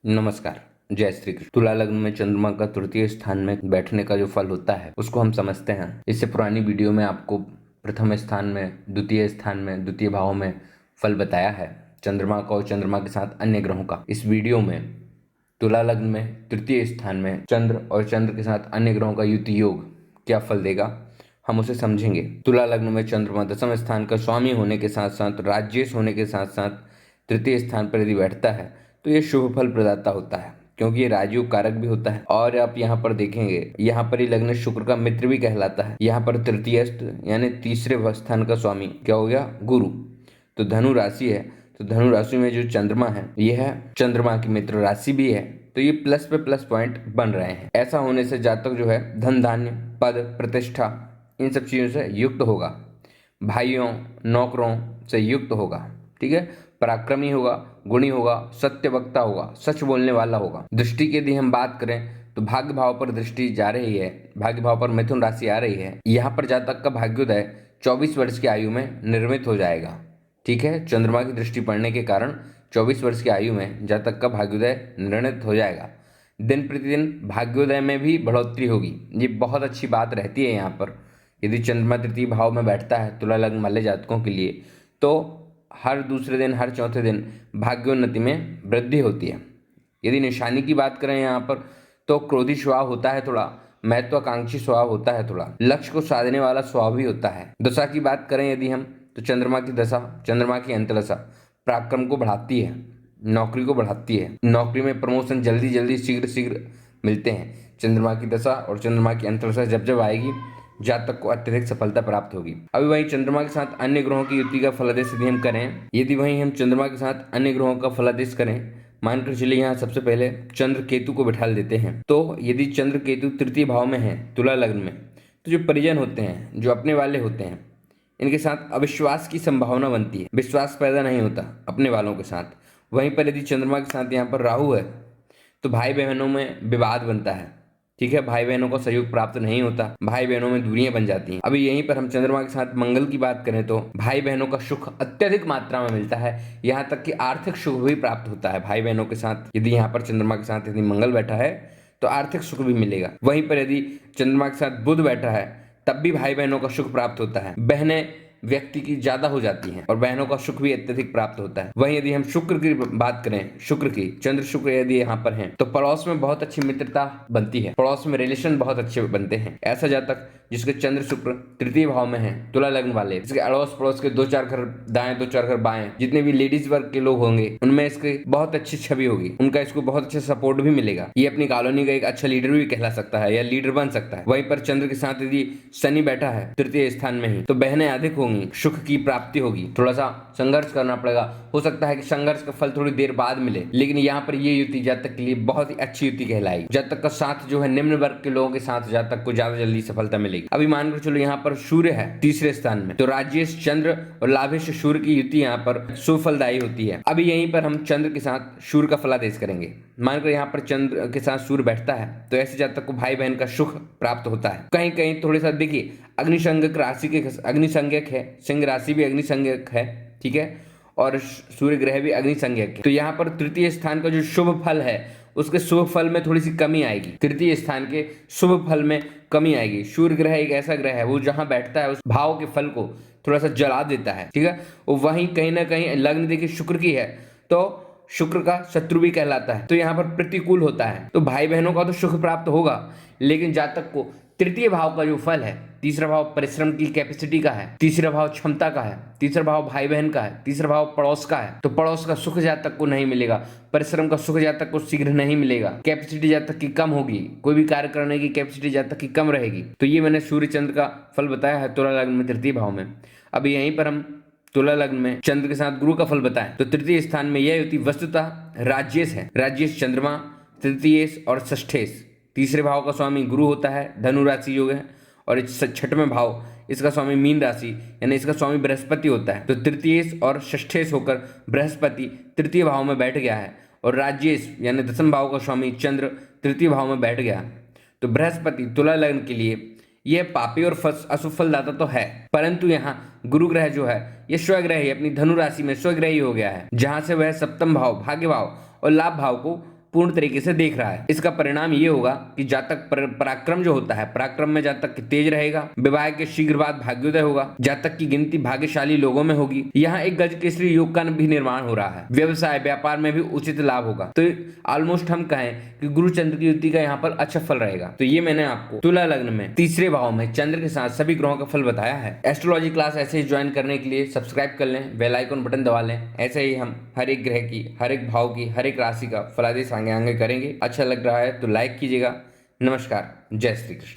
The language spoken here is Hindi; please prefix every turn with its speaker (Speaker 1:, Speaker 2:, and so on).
Speaker 1: नमस्कार। जय श्री कृष्ण। तुला लग्न में चंद्रमा का तृतीय स्थान में बैठने का जो फल होता है उसको हम समझते हैं। इससे पुरानी वीडियो में आपको प्रथम स्थान में, द्वितीय स्थान में, द्वितीय भाव में फल बताया है चंद्रमा का और चंद्रमा के साथ अन्य ग्रहों का। इस वीडियो में तुला लग्न में तृतीय स्थान में चंद्र और चंद्र के साथ अन्य ग्रहों का युति योग क्या फल देगा, हम उसे समझेंगे। तुला लग्न में चंद्रमा दसम स्थान का स्वामी होने के साथ साथ राज्येश होने के साथ साथ तृतीय स्थान पर यदि बैठता है तो ये शुभ फल प्रदाता होता है, क्योंकि ये राजयोग कारक भी होता है। और आप यहाँ पर देखेंगे, यहाँ पर ये लग्न शुक्र का मित्र भी कहलाता है। यहाँ पर तृतीयस्थ यानी तीसरे स्थान का स्वामी क्या हो गया? गुरु। तो धनु राशि है, तो धनु राशि में जो चंद्रमा है ये है चंद्रमा की मित्र राशि भी है, तो ये प्लस पे प्लस पॉइंट बन रहे हैं। ऐसा होने से जातक जो है धन धान्य पद प्रतिष्ठा इन सब चीजों से युक्त होगा, भाइयों नौकरों से युक्त होगा, ठीक है, पराक्रमी होगा, गुणी होगा, सत्य वक्ता होगा, सच बोलने वाला होगा। दृष्टि की यदि हम बात करें तो भाग्य भाव पर दृष्टि जा रही है, भाग्य भाव पर मिथुन राशि आ रही है। यहाँ पर जातक का भाग्योदय 24 वर्ष की आयु में निर्मित हो जाएगा, ठीक है। चंद्रमा की दृष्टि पड़ने के कारण 24 वर्ष की आयु में जातक का भाग्योदय निर्णित हो जाएगा। दिन प्रतिदिन भाग्योदय में भी बढ़ोतरी होगी, ये बहुत अच्छी बात रहती है। यहाँ पर यदि चंद्रमा तृतीय भाव में बैठता है तुला लग्न वाले जातकों के लिए, तो हर दूसरे दिन हर चौथे दिन भाग्योन्नति में वृद्धि होती है। यदि निशानी की बात करें यहाँ पर तो क्रोधी स्वभाव होता है, थोड़ा महत्वाकांक्षी स्वभाव होता है, थोड़ा लक्ष्य को साधने वाला स्वभाव भी होता है। दशा की बात करें यदि हम, तो चंद्रमा की दशा, चंद्रमा की अंतर्दशा पराक्रम को बढ़ाती है, नौकरी को बढ़ाती है। नौकरी में प्रमोशन जल्दी जल्दी शीघ्र शीघ्र मिलते हैं। चंद्रमा की दशा और चंद्रमा की अंतर्दशा जब जब आएगी जातक को अत्यधिक सफलता प्राप्त होगी। अभी वहीं चंद्रमा के साथ अन्य ग्रहों की युति का फलादेश यदि हम करें, यदि वहीं हम चंद्रमा के साथ अन्य ग्रहों का फलादेश करें, मानकर चलिए यहाँ सबसे पहले चंद्र केतु को बिठा देते हैं। तो यदि चंद्र केतु तृतीय भाव में है तुला लग्न में, तो जो परिजन होते हैं, जो अपने वाले होते हैं, इनके साथ अविश्वास की संभावना बनती है, विश्वास पैदा नहीं होता अपने वालों के साथ। वहीं पर यदि चंद्रमा के साथ यहाँ पर राहु है तो भाई बहनों में विवाद बनता है, ठीक है, भाई बहनों को सहयोग प्राप्त नहीं होता, भाई बहनों में दूरियां बन जाती हैं। अभी यहीं पर हम चंद्रमा के साथ मंगल की बात करें तो भाई बहनों का सुख अत्यधिक मात्रा में मिलता है, यहाँ तक कि आर्थिक सुख भी प्राप्त होता है भाई बहनों के साथ। यदि यहाँ पर चंद्रमा के साथ यदि मंगल बैठा है तो आर्थिक सुख भी मिलेगा। वहीं पर यदि चंद्रमा के साथ बुध बैठा है तब भी भाई बहनों का सुख प्राप्त होता है, बहनें व्यक्ति की ज्यादा हो जाती हैं और बहनों का सुख भी अत्यधिक प्राप्त होता है। वहीं यदि हम शुक्र की बात करें, शुक्र की, चंद्र शुक्र यदि यहाँ पर हैं तो पड़ोस में बहुत अच्छी मित्रता बनती है, पड़ोस में रिलेशन बहुत अच्छे बनते हैं। ऐसा जातक जिसके चंद्र शुक्र तृतीय भाव में है तुला लग्न वाले, इसके अड़ोस पड़ोस के 2-4 घर दाएं 2-4 घर बाएं जितने भी लेडीज वर्ग के लोग होंगे उनमें इसकी बहुत अच्छी छवि होगी, उनका इसको बहुत अच्छा सपोर्ट भी मिलेगा। ये अपनी कॉलोनी का एक अच्छा लीडर भी कहला सकता है या लीडर बन सकता है। वहीं पर चंद्र के साथ यदि शनि बैठा है तृतीय स्थान में ही, तो बहनें अधिक होंगी, सुख की प्राप्ति होगी। थोड़ा सा संघर्ष करना पड़ेगा, हो सकता है कि संघर्ष का फल थोड़ी देर बाद मिले, लेकिन यहाँ पर ये युति जातक के लिए बहुत ही अच्छी युति कहलाएगी। जातक का साथ जो है निम्न वर्ग के लोगों के साथ जातक को ज्यादा जल्दी सफलता मिलेगी। अभी मानकर चलो यहाँ पर सूर्य है तीसरे स्थान में, तो राज्येश चंद्र और लाभेश सूर्य की युति यहाँ पर सुफलदायी होती है। अभी यहीं पर हम चंद्र के साथ सूर्य का फलादेश करेंगे। मानकर यहाँ पर चंद्र के साथ सूर्य बैठता है तो ऐसे जातक को भाई बहन का सुख प्राप्त होता है। कहीं कहीं थोड़े सा देखिए अग्निसंज्ञक राशि के, अग्निसंज्ञक है, सिंह राशि भी अग्निसंज्ञक है, ठीक है, और सूर्य ग्रह भी अग्निसंज्ञक है। तो यहाँ पर तृतीय स्थान का जो शुभ फल है उसके शुभ फल में थोड़ी सी कमी आएगी, तृतीय स्थान के शुभ फल में कमी आएगी। सूर्य ग्रह एक ऐसा ग्रह है वो जहां बैठता है उस भाव के फल को थोड़ा सा जला देता है, ठीक है। वो वहीं कहीं ना कहीं लग्न देखिए शुक्र की है तो शुक्र का शत्रु भी कहलाता है, तो यहाँ पर प्रतिकूल होता है। तो भाई बहनों का तो सुख प्राप्त होगा, लेकिन जातक को तृतीय भाव का जो फल है, तीसरा भाव परिश्रम की कैपेसिटी का है, तीसरा भाव क्षमता का है, तीसरा भाव भाई बहन का है, तीसरा भाव पड़ोस का है, तो पड़ोस का सुख जातक को नहीं मिलेगा, परिश्रम का सुख जातक को शीघ्र नहीं मिलेगा, कैपेसिटी जातक की कम होगी, कोई भी कार्य करने की कैपेसिटी जातक की कम रहेगी। तो ये मैंने सूर्य चंद्र का फल बताया है तुला लग्न में तृतीय भाव में। अब यहीं पर हम तुला लग्न में चंद्र के साथ गुरु का फल बताएं तो तृतीय स्थान में यह युति वस्तुतः राज्येश है, राज्येश चंद्रमा, तृतीयेश और षष्ठेश। तीसरे भाव का स्वामी गुरु होता है, धनु राशि योग है, और छठवें भाव इसका स्वामी मीन राशि यानी इसका स्वामी बृहस्पति होता है। तो तृतीयेश और षष्ठेश होकर बृहस्पति तृतीय भाव में बैठ गया है और राज्येश यानी दसम भाव का स्वामी चंद्र तृतीय भाव में बैठ गया। तो बृहस्पति तुला लग्न के लिए यह पापी और अशुभ फलदाता तो है, परंतु यहाँ गुरु ग्रह जो है यह स्वग्रही अपनी धनु राशि में स्वग्रही हो गया है, जहां से वह सप्तम भाव, भाग्य भाव और लाभ भाव को पूर्ण तरीके से देख रहा है। इसका परिणाम ये होगा कि जातक पराक्रम जो होता है, पराक्रम में जातक तेज रहेगा, विवाह के शीघ्र बाद भाग्योदय होगा, जातक की गिनती भाग्यशाली लोगों में होगी। यहाँ एक गजकेसरी योग का भी निर्माण हो रहा है। व्यवसाय व्यापार में भी उचित लाभ होगा। तो ऑलमोस्ट हम कहें कि गुरु चंद्र की युति का यहाँ पर अच्छा फल रहेगा। तो ये मैंने आपको तुला लग्न में तीसरे भाव में चंद्र के साथ सभी ग्रहों का फल बताया है। एस्ट्रोलॉजी क्लास ऐसे ही ज्वाइन करने के लिए सब्सक्राइब कर लें, बेल आइकन बटन दबा लें। ऐसे ही हम हर एक ग्रह की, हर एक भाव की, हर एक राशि का फलादेश आगे आगे करेंगे। अच्छा लग रहा है तो लाइक कीजिएगा। नमस्कार, जय श्री कृष्ण।